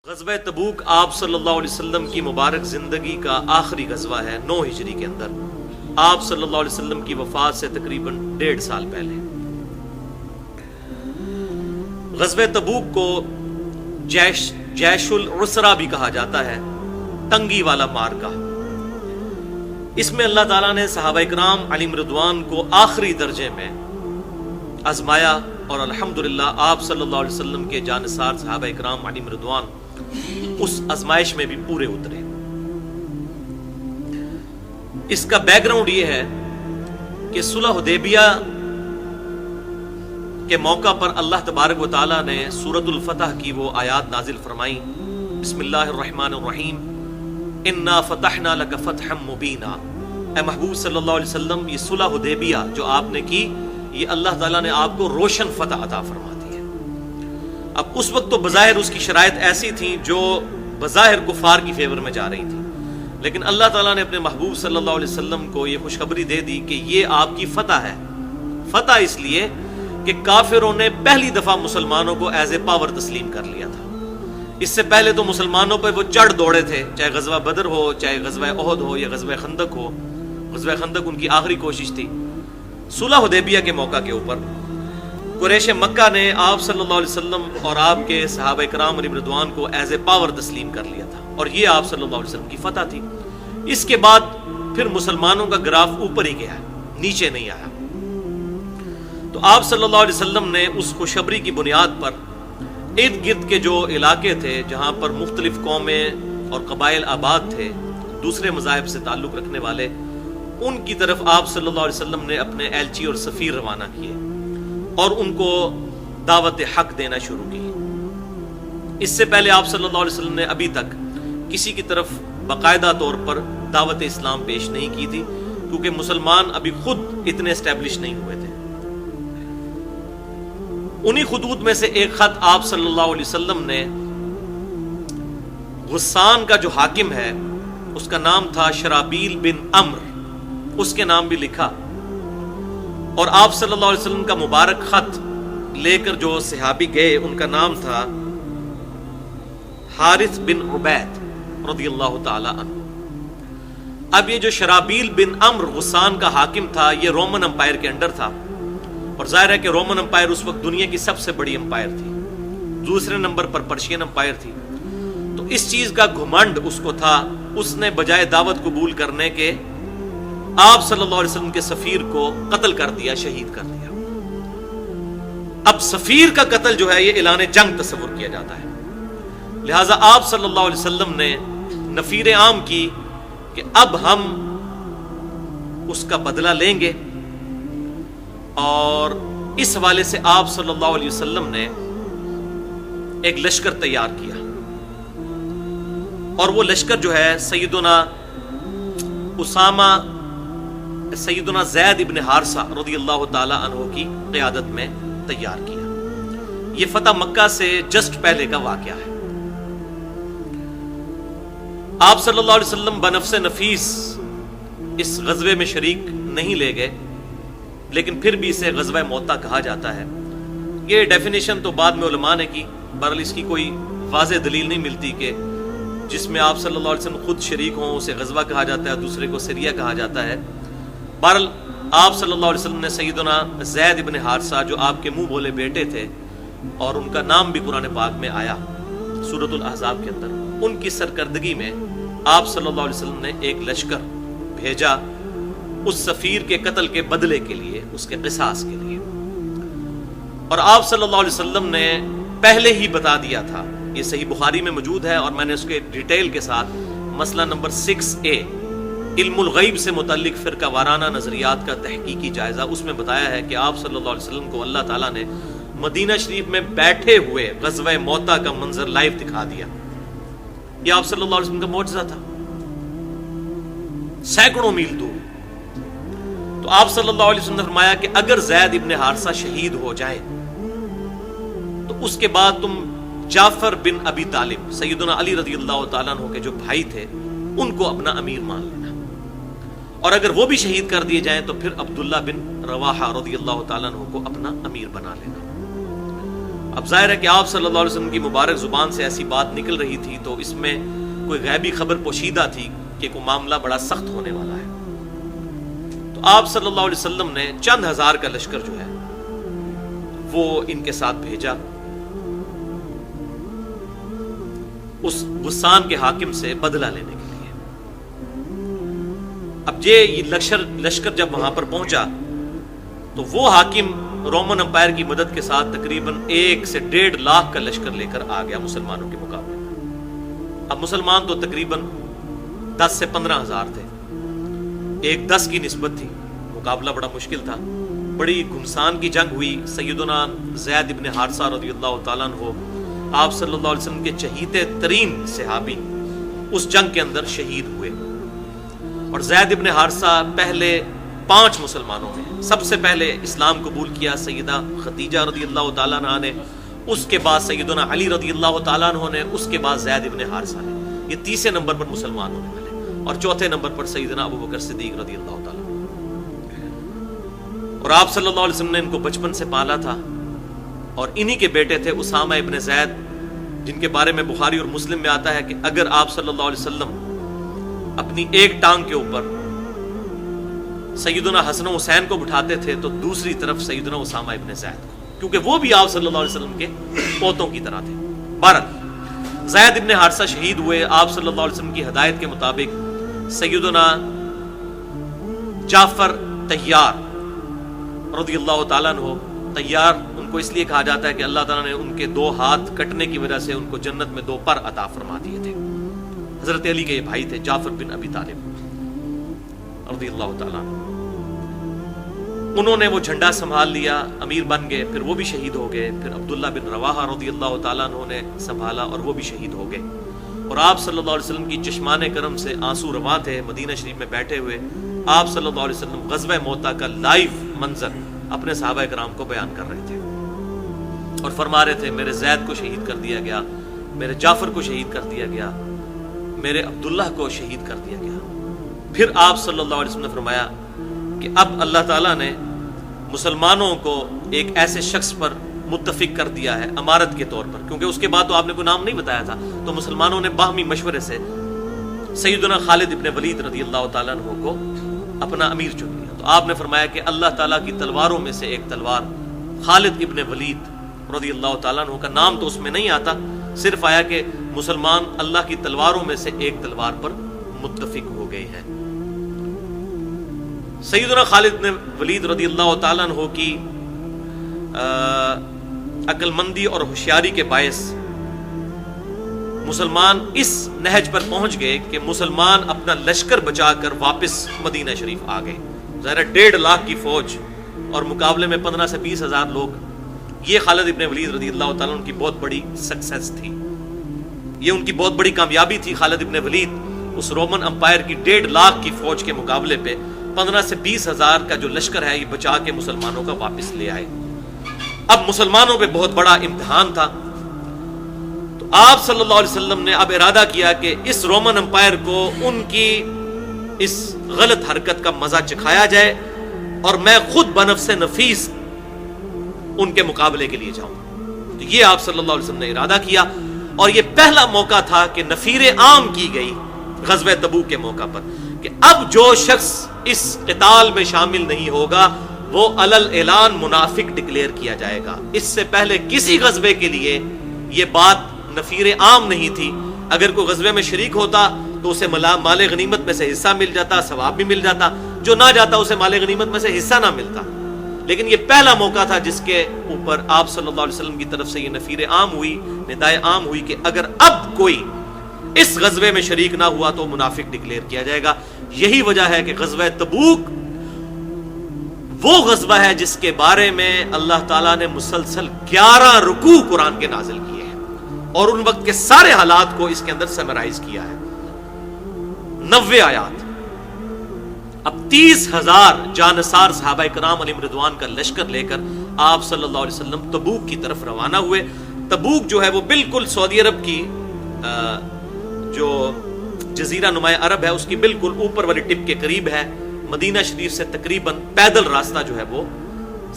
غزوہ تبوک آپ صلی اللہ علیہ وسلم کی مبارک زندگی کا آخری غزوہ ہے 9 ہجری کے اندر، آپ صلی اللہ علیہ وسلم کی وفات سے تقریباً 1.5 سال پہلے۔ غزوہ تبوک کو جیش العسرہ بھی کہا جاتا ہے، تنگی والا مارکہ۔ اس میں اللہ تعالیٰ نے صحابہ اکرام علیہم رضوان کو آخری درجے میں آزمایا، اور الحمدللہ آپ صلی اللہ علیہ وسلم کے جانثار صحابہ اکرام علیہم رضوان اس آزمائش میں بھی پورے اترے۔ اس کا بیک گراؤنڈ یہ ہے کہ صلح حدیبیہ کے موقع پر اللہ تبارک و تعالیٰ نے سورۃ الفتح کی وہ آیات نازل فرمائیں، بسم اللہ الرحمن الرحیم، انا فتحنا لک فتحا مبینا۔ اے محبوب صلی اللہ علیہ وسلم، یہ صلح حدیبیہ جو آپ نے کی، یہ اللہ تعالیٰ نے آپ کو روشن فتح عطا فرما دی ہے۔ اب اس وقت تو بظاہر اس کی شرائط ایسی تھیں جو بظاہر کفار کی فیور میں جا رہی تھیں، لیکن اللہ تعالیٰ نے اپنے محبوب صلی اللہ علیہ وسلم کو یہ خوشخبری دے دی کہ یہ آپ کی فتح ہے۔ فتح اس لیے کہ کافروں نے پہلی دفعہ مسلمانوں کو ایز اے پاور تسلیم کر لیا تھا۔ اس سے پہلے تو مسلمانوں پہ وہ چڑھ دوڑے تھے، چاہے غزوہ بدر ہو، چاہے غزوہ احد ہو یا غزوہ خندق ہو۔ غزوہ خندق ان کی آخری کوشش تھی۔ صلح حدیبیہ کے موقع کے اوپر قریش مکہ نے آپ صلی اللہ علیہ وسلم اور آپ کے صحابہ کرام علیہم رضوان کو ایز اے پاور تسلیم کر لیا تھا، اور یہ آپ صلی اللہ علیہ وسلم کی فتح تھی۔ اس کے بعد پھر مسلمانوں کا گراف اوپر ہی گیا، نیچے نہیں آیا۔ تو آپ صلی اللہ علیہ وسلم نے اس خوشخبری کی بنیاد پر ارد گرد کے جو علاقے تھے جہاں پر مختلف قومیں اور قبائل آباد تھے، دوسرے مذاہب سے تعلق رکھنے والے، ان کی طرف آپ صلی اللہ علیہ وسلم نے اپنے ایلچی اور سفیر روانہ کیے اور ان کو دعوت حق دینا شروع کی۔ اس سے پہلے آپ صلی اللہ علیہ وسلم نے ابھی تک کسی کی طرف باقاعدہ طور پر دعوت اسلام پیش نہیں کی تھی، کیونکہ مسلمان ابھی خود اتنے اسٹیبلش نہیں ہوئے تھے۔ انہی خطوط میں سے ایک خط آپ صلی اللہ علیہ وسلم نے غسان کا جو حاکم ہے، اس کا نام تھا شرابیل بن عمرو، اس کے نام بھی لکھا، اور آپ صلی اللہ علیہ وسلم کا مبارک خط لے کر جو صحابی گئے ان کا نام تھا حارث بن عبید رضی اللہ تعالی عنہ۔ اب یہ جو شرابیل بن عمرو غسان کا حاکم تھا، یہ رومن امپائر کے انڈر تھا، اور ظاہر ہے کہ رومن امپائر اس وقت دنیا کی سب سے بڑی امپائر تھی، دوسرے نمبر پر پرشین امپائر تھی۔ تو اس چیز کا گھمنڈ اس کو تھا، اس نے بجائے دعوت قبول کرنے کے آپ صلی اللہ علیہ وسلم کے سفیر کو قتل کر دیا، شہید کر دیا۔ اب سفیر کا قتل جو ہے یہ اعلان جنگ تصور کیا جاتا ہے، لہٰذا آپ صلی اللہ علیہ وسلم نے نفیر عام کی کہ اب ہم اس کا بدلہ لیں گے، اور اس حوالے سے آپ صلی اللہ علیہ وسلم نے ایک لشکر تیار کیا، اور وہ لشکر جو ہے سیدنا زید ابن حارثہ رضی اللہ تعالی عنہ کی قیادت میں تیار کیا۔ یہ فتح مکہ سے جسٹ پہلے کا واقعہ ہے۔ آپ صلی اللہ علیہ وسلم بنفس نفیس اس غزوے میں شریک نہیں لے گئے، لیکن پھر بھی اسے غزوہ موتا کہا جاتا ہے۔ یہ ڈیفینیشن تو بعد میں علماء نے کی، بہرحال اس کی کوئی واضح دلیل نہیں ملتی کہ جس میں آپ صلی اللہ علیہ وسلم خود شریک ہوں اسے غزوہ کہا جاتا ہے، دوسرے کو سریہ کہا جاتا ہے۔ بہرحال آپ صلی اللہ علیہ وسلم نے سیدنا زید ابن حارثہ جو آپ کے منہ بولے بیٹے تھے، اور ان کا نام بھی قرآن پاک میں آیا سورۃ الاحزاب کے اندر، ان کی سرکردگی میں آپ صلی اللہ علیہ وسلم نے ایک لشکر بھیجا اس سفیر کے قتل کے بدلے کے لیے، اس کے قصاص کے لیے۔ اور آپ صلی اللہ علیہ وسلم نے پہلے ہی بتا دیا تھا، یہ صحیح بخاری میں موجود ہے، اور میں نے اس کے ڈیٹیل کے ساتھ مسئلہ نمبر 6A علم الغیب سے متعلق فرقہ وارانہ نظریات کا تحقیقی جائزہ، اس میں بتایا ہے کہ آپ صلی اللہ علیہ وسلم کو اللہ تعالیٰ نے مدینہ شریف میں بیٹھے ہوئے غزوہ موتا کا منظر لائیو دکھا دیا۔ یہ آپ صلی اللہ علیہ وسلم کا معجزہ تھا، سینکڑوں میل دور۔ تو آپ صلی اللہ علیہ وسلم نے فرمایا کہ اگر زید ابن حارثہ شہید ہو جائے تو اس کے بعد تم جعفر بن ابی طالب، سیدنا علی رضی اللہ تعالیٰ عنہ کے جو بھائی تھے، ان کو اپنا امیر مان لینا، اور اگر وہ بھی شہید کر دیے جائیں تو پھر عبداللہ بن رواحہ رضی اللہ تعالیٰ عنہ کو اپنا امیر بنا لینا۔ اب ظاہر ہے کہ آپ صلی اللہ علیہ وسلم کی مبارک زبان سے ایسی بات نکل رہی تھی تو اس میں کوئی غیبی خبر پوشیدہ تھی کہ کوئی معاملہ بڑا سخت ہونے والا ہے. تو آپ صلی اللہ علیہ وسلم نے چند ہزار کا لشکر جو ہے وہ ان کے ساتھ بھیجا اس غسان کے حاکم سے بدلہ لینے کے لیے. اب یہ لشکر جب وہاں پر پہنچا تو وہ حاکم رومن امپائر کی مدد کے ساتھ تقریباً 1 سے 1.5 لاکھ کا لشکر لے کر آ گیا مسلمانوں کے مقابلے میں. اب مسلمان تو تقریباً 10 سے 15 ہزار تھے, 1-10 کی نسبت تھی, مقابلہ بڑا مشکل تھا. بڑی گھمسان کی جنگ ہوئی. سیدنا زید ابن حارثہ رضی اللہ تعالیٰ عنہ آپ صلی اللہ علیہ وسلم کے چہیتے ترین صحابی اس جنگ کے اندر شہید ہوئے. اور زید ابن حارثہ پہلے 5 مسلمانوں میں سب سے پہلے اسلام قبول کیا سیدہ خدیجہ رضی اللہ تعالیٰ عنہ نے, اس کے بعد سیدنا علی رضی اللہ تعالیٰ عنہ نے, اس کے بعد زید ابن حارثہ نے. یہ تیسرے نمبر پر مسلمان ہونے والے, اور چوتھے نمبر پر سیدنا ابو بکر صدیق رضی اللہ تعالیٰ. اور آپ صلی اللہ علیہ وسلم نے ان کو بچپن سے پالا تھا, اور انہی کے بیٹے تھے اسامہ ابن زید, جن کے بارے میں بخاری اور مسلم میں آتا ہے کہ اگر آپ صلی اللہ علیہ وسلم اپنی ایک ٹانگ کے اوپر سیدنا حسن و حسین کو بٹھاتے تھے تو دوسری طرف سیدنا اسامہ ابن زید کو, کیونکہ وہ بھی آپ صلی اللہ علیہ وسلم کے پوتوں کی طرح تھے. بہرحال زید ابن حارثہ شہید ہوئے. آپ صلی اللہ علیہ وسلم کی ہدایت کے مطابق سیدنا جعفر طیار رضی اللہ تعالیٰ عنہ, طیار ان کو اس لیے کہا جاتا ہے کہ اللہ تعالیٰ نے ان کے 2 ہاتھ کٹنے کی وجہ سے ان کو جنت میں 2 پر عطا فرما دیے تھے. حضرت علی کے یہ بھائی تھے جعفر بن ابی طالب رضی اللہ تعالیٰ عنہ. انہوں نے وہ جھنڈا سنبھال لیا, امیر بن گئے, پھر وہ بھی شہید ہو گئے. پھر عبداللہ بن رواحہ رضی اللہ تعالیٰ عنہ نے سنبھالا اور وہ بھی شہید ہو گئے. اور آپ صلی اللہ علیہ وسلم کی چشمان کرم سے آنسو رواں تھے مدینہ شریف میں بیٹھے ہوئے. آپ صلی اللہ علیہ وسلم غزوہ موتا کا لائیو منظر اپنے صحابہ کرام کو بیان کر رہے تھے اور فرما رہے تھے میرے زید کو شہید کر دیا گیا, میرے جعفر کو شہید کر دیا گیا, میرے عبداللہ کو شہید کر دیا گیا. پھر آپ صلی اللہ علیہ وسلم نے فرمایا کہ اب اللہ تعالیٰ نے مسلمانوں کو ایک ایسے شخص پر متفق کر دیا ہے امارت کے طور پر, کیونکہ اس کے بعد تو آپ نے کوئی نام نہیں بتایا تھا. تو مسلمانوں نے باہمی مشورے سے سیدنا خالد ابن ولید رضی اللہ تعالیٰ عنہ کو اپنا امیر چن لیا. تو آپ نے فرمایا کہ اللہ تعالیٰ کی تلواروں میں سے ایک تلوار خالد ابن ولید رضی اللہ تعالیٰ عنہ کا نام تو اس میں نہیں آتا, صرف آیا کہ مسلمان اللہ کی تلواروں میں سے ایک تلوار پر متفق ہو گئے ہیں. سیدنا خالد بن ولید رضی اللہ تعالیٰ عنہ کی عقل مندی اور ہوشیاری کے باعث مسلمان اس نہج پر پہنچ گئے کہ مسلمان اپنا لشکر بچا کر واپس مدینہ شریف آ گئے. ظاہر 1.5 لاکھ کی فوج اور مقابلے میں 15 سے 20 ہزار لوگ, یہ خالد ابن ولید رضی اللہ تعالیٰ عنہ کی بہت بڑی سکسیس تھی, یہ ان کی بہت بڑی کامیابی تھی. خالد ابن ولید اس رومن امپائر کی 1.5 لاکھ کی فوج کے مقابلے پہ 15 سے 20 ہزار کا جو لشکر ہے یہ بچا کے مسلمانوں کا واپس لے آئے. اب مسلمانوں پہ بہت بڑا امتحان تھا. تو آپ صلی اللہ علیہ وسلم نے اب ارادہ کیا کہ اس رومن امپائر کو ان کی اس غلط حرکت کا مزہ چکھایا جائے اور میں خود بنفس نفیس ان کے مقابلے کے لیے جاؤں. تو یہ آپ صلی اللہ علیہ وسلم نے ارادہ کیا, اور یہ پہلا موقع تھا کہ نفیر عام کی گئی غزوہ تبوک کے موقع پر کہ اب جو شخص اس قتال میں شامل نہیں ہوگا وہ علل اعلان منافق ڈکلیئر کیا جائے گا. اس سے پہلے کسی غزوے کے لیے یہ بات نفیر عام نہیں تھی. اگر کوئی غزوے میں شریک ہوتا تو اسے مال غنیمت میں سے حصہ مل جاتا, ثواب بھی مل جاتا, جو نہ جاتا اسے مال غنیمت میں سے حصہ نہ ملتا. لیکن یہ پہلا موقع تھا جس کے اوپر آپ صلی اللہ علیہ وسلم کی طرف سے یہ نفیر عام ہوئی, ندائے عام ہوئی کہ اگر اب کوئی اس غزوے میں شریک نہ ہوا تو منافق ڈکلیئر کیا جائے گا. یہی وجہ ہے کہ غزوہ تبوک وہ غزوہ ہے جس کے بارے میں اللہ تعالیٰ نے مسلسل 11 رکوع قرآن کے نازل کیے ہیں اور ان وقت کے سارے حالات کو اس کے اندر سمرائز کیا ہے. 90 آیات. اب 30,000 جانثار صحابہ کرام علیہم رضوان کا لشکر لے کر آپ صلی اللہ علیہ وسلم تبوک کی طرف روانہ ہوئے. تبوک جو ہے وہ بالکل سعودی عرب کی جو جزیرہ نمایاں عرب ہے اس کی بالکل اوپر والی ٹپ کے قریب ہے. مدینہ شریف سے تقریباً پیدل راستہ جو ہے وہ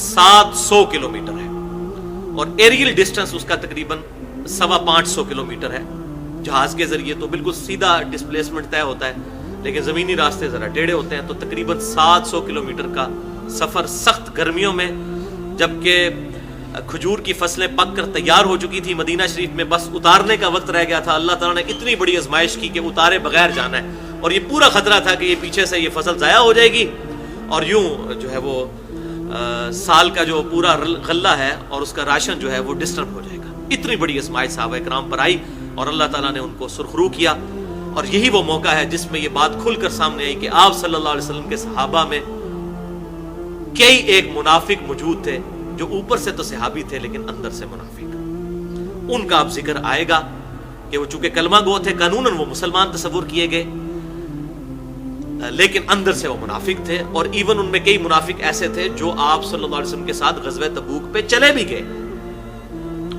700 کلومیٹر ہے. اور ایریل ڈسٹنس اس کا تقریباً 550 کلومیٹر ہے. جہاز کے ذریعے تو بالکل سیدھا ڈسپلیسمنٹ طے ہوتا ہے, لیکن زمینی راستے ذرا ٹیڑھے ہوتے ہیں, تو تقریباً 700 کلومیٹر کا سفر سخت گرمیوں میں, جبکہ کھجور کی فصلیں پک کر تیار ہو چکی تھی مدینہ شریف میں, بس اتارنے کا وقت رہ گیا تھا. اللہ تعالیٰ نے اتنی بڑی آزمائش کی کہ اتارے بغیر جانا ہے, اور یہ پورا خطرہ تھا کہ یہ پیچھے سے یہ فصل ضائع ہو جائے گی اور یوں جو ہے وہ سال کا جو پورا غلہ ہے اور اس کا راشن جو ہے وہ ڈسٹرب ہو جائے گا. اتنی بڑی آزمائش صحابہ کرام پر آئی اور اللہ تعالیٰ نے ان کو سرخرو کیا. اور یہی وہ موقع ہے جس میں یہ بات کھل کر سامنے آئی کہ آپ صلی اللہ علیہ وسلم کے صحابہ میں کئی ایک منافق موجود تھے جو اوپر سے تو صحابی تھے لیکن اندر سے منافق. ان کا اب ذکر آئے گا کہ وہ چونکہ کلمہ گو تھے, قانوناً وہ مسلمان تصور کیے گئے, لیکن اندر سے وہ منافق تھے. اور ایون ان میں کئی منافق ایسے تھے جو آپ صلی اللہ علیہ وسلم کے ساتھ غزوہ تبوک پہ چلے بھی گئے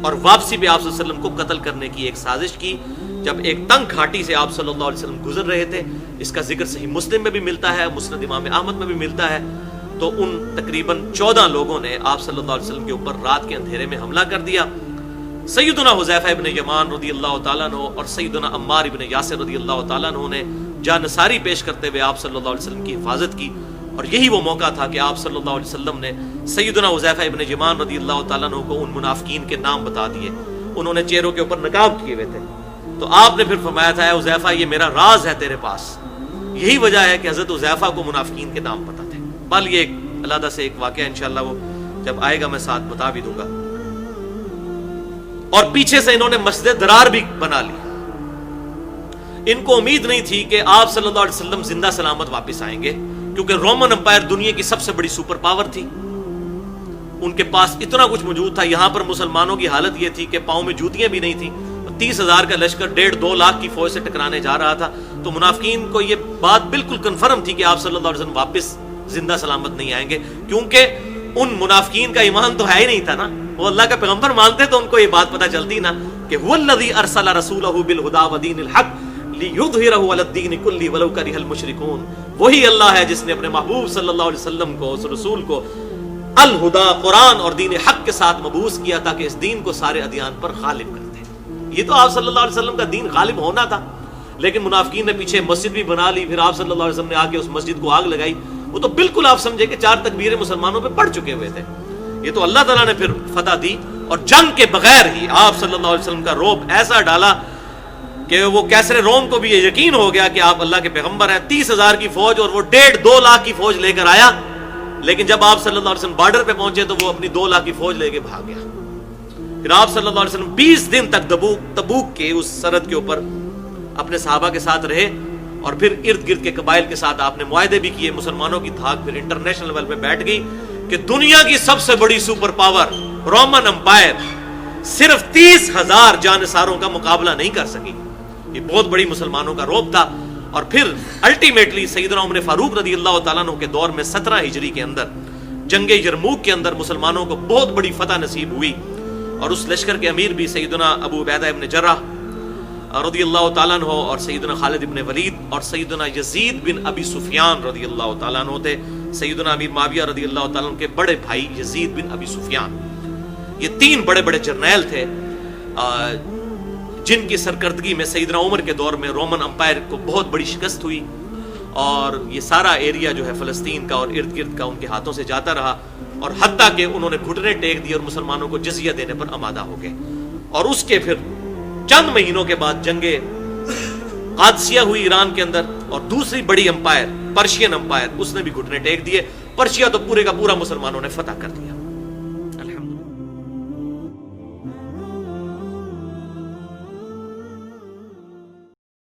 اور واپسی پہ آپ صلی اللہ علیہ وسلم کو قتل کرنے کی ایک سازش کی. جب ایک تنگ گھاٹی سے آپ صلی اللہ علیہ وسلم گزر رہے تھے, اس کا ذکر صحیح مسلم میں بھی ملتا ہے, مسند امام احمد میں بھی ملتا ہے, تو ان تقریباً 14 لوگوں نے آپ صلی اللہ علیہ وسلم کے اوپر رات کے اندھیرے میں حملہ کر دیا. سیدنا حذیفہ ابن یمان رضی اللہ تعالیٰ عنہ اور سیدنا عمار ابن یاسر رضی اللہ تعالیٰ عنہ نے جانثاری پیش کرتے ہوئے آپ صلی اللہ علیہ وسلم کی حفاظت کی. اور یہی وہ موقع تھا کہ آپ صلی اللہ علیہ وسلم نے سیدنا حذیفہ ابن یمان رضی اللہ تعالیٰ عنہ کو ان منافقین کے نام بتا دیے. انہوں نے چہروں کے اوپر نقاب کیے ہوئے تھے, تو آپ نے پھر فرمایا تھا, اے حذیفہ یہ میرا راز ہے تیرے پاس. یہی وجہ ہے کہ حضرت حذیفہ کو منافقین کے نام پتہ تھے. بل یہ ایک علیحدہ سے ایک واقعہ انشاءاللہ وہ جب آئے گا میں ساتھ بتا بھی دوں گا. اور پیچھے سے انہوں نے مسجد درار بھی بنا لی. ان کو امید نہیں تھی کہ آپ صلی اللہ علیہ وسلم زندہ سلامت واپس آئیں گے, کیونکہ رومن امپائر دنیا کی سب سے بڑی سپر پاور تھی. ان کے پاس اتنا کچھ موجود تھا. یہاں پر مسلمانوں کی حالت یہ تھی کہ پاؤں میں جوتیاں بھی نہیں تھیں. 30,000 کا لشکر 1.5-2 لاکھ کی فوج سے ٹکرانے جا رہا تھا. تو منافقین کو یہ بات بالکل کنفرم تھی کہ آپ صلی اللہ علیہ وسلم واپس زندہ سلامت نہیں آئیں گے, کیونکہ ان منافقین کا ایمان تو ہے ہی نہیں تھا نا. وہ اللہ کا پیغمبر مانتے تو ان کو یہ بات پتہ چلتی نا کہ هو الذی ارسل رسولہ بالہدی ودین الحق لیظہرہ علی الدین کلہ ولو کرہ المشرکون. وہی اللہ ہے جس نے اپنے محبوب صلی اللہ علیہ وسلم کو, اس رسول کو الہدا قرآن اور دین حق کے ساتھ مبعوث کیا تاکہ اس دین کو سارے ادیان پر غالب کر دے. یہ تو آپ صلی اللہ علیہ وسلم کا دین غالب ہونا تھا, لیکن منافقین نے پیچھے مسجد بھی بنا لی. پھر آپ صلی اللہ علیہ وسلم نے آ کے اس مسجد کو آگ لگائی. وہ تو بالکل آپ سمجھے کہ 4 تکبیریں مسلمانوں پہ پڑ چکے ہوئے تھے. یہ تو اللہ تعالیٰ نے پھر فتح دی, اور جنگ کے بغیر ہی آپ صلی اللہ علیہ وسلم کا رعب ایسا ڈالا کہ وہ کیسر روم کو بھی یہ یقین ہو گیا کہ آپ اللہ کے پیغمبر ہیں. 30,000 کی فوج اور وہ 1.5-2 لاکھ کی فوج لے کر آیا, لیکن جب آپ صلی اللہ علیہ وسلم بارڈر پہ پہنچے تو وہ اپنی 2 لاکھ کی فوج لے کے بھاگ گیا. پھر آپ صلی اللہ علیہ وسلم 20 دن تک تبوک کے اس سرحد کے اوپر اپنے صحابہ کے ساتھ رہے, اور پھر ارد گرد کے قبائل کے ساتھ آپ نے معاہدے بھی کیے. مسلمانوں کی دھاک پھر انٹرنیشنل لیول پہ بیٹھ گئی کہ دنیا کی سب سے بڑی سپر پاور رومن امپائر صرف 30,000 جانثاروں کا مقابلہ نہیں کر سکی. یہ بہت بڑی مسلمانوں کا رعب تھا. اور پھر الٹیمیٹلی سیدنا عمر فاروق رضی اللہ تعالیٰ عنہ کے دور میں 17 ہجری کے اندر جنگ یرموک کے اندر مسلمانوں کو بہت بڑی فتح نصیب ہوئی, اور اس لشکر کے امیر بھی سیدنا ابو عبیدہ ابن جرح رضی اللہ تعالیٰ عنہ اور سیدنا خالد ابن ولید اور سیدنا یزید بن ابی سفیان رضی اللہ تعالیٰ عنہ تھے. سیدنا امیر معاویہ رضی اللہ تعالیٰ عنہ کے بڑے بھائی یزید بن ابی سفیان. یہ 3 بڑے بڑے جرنیل تھے جن کی سرکردگی میں سیدنا عمر کے دور میں رومن امپائر کو بہت بڑی شکست ہوئی, اور یہ سارا ایریا جو ہے فلسطین کا اور ارد گرد کا ان کے ہاتھوں سے جاتا رہا, اور حتیٰ کہ انہوں نے گھٹنے ٹیک دیے اور مسلمانوں کو جزیہ دینے پر آمادہ ہو گئے. اور اس کے پھر چند مہینوں کے بعد جنگ قادسیہ ہوئی ایران کے اندر, اور دوسری بڑی امپائر پرشین امپائر اس نے بھی گھٹنے ٹیک دیے. پرشیا تو پورے کا پورا مسلمانوں نے فتح کر دیا.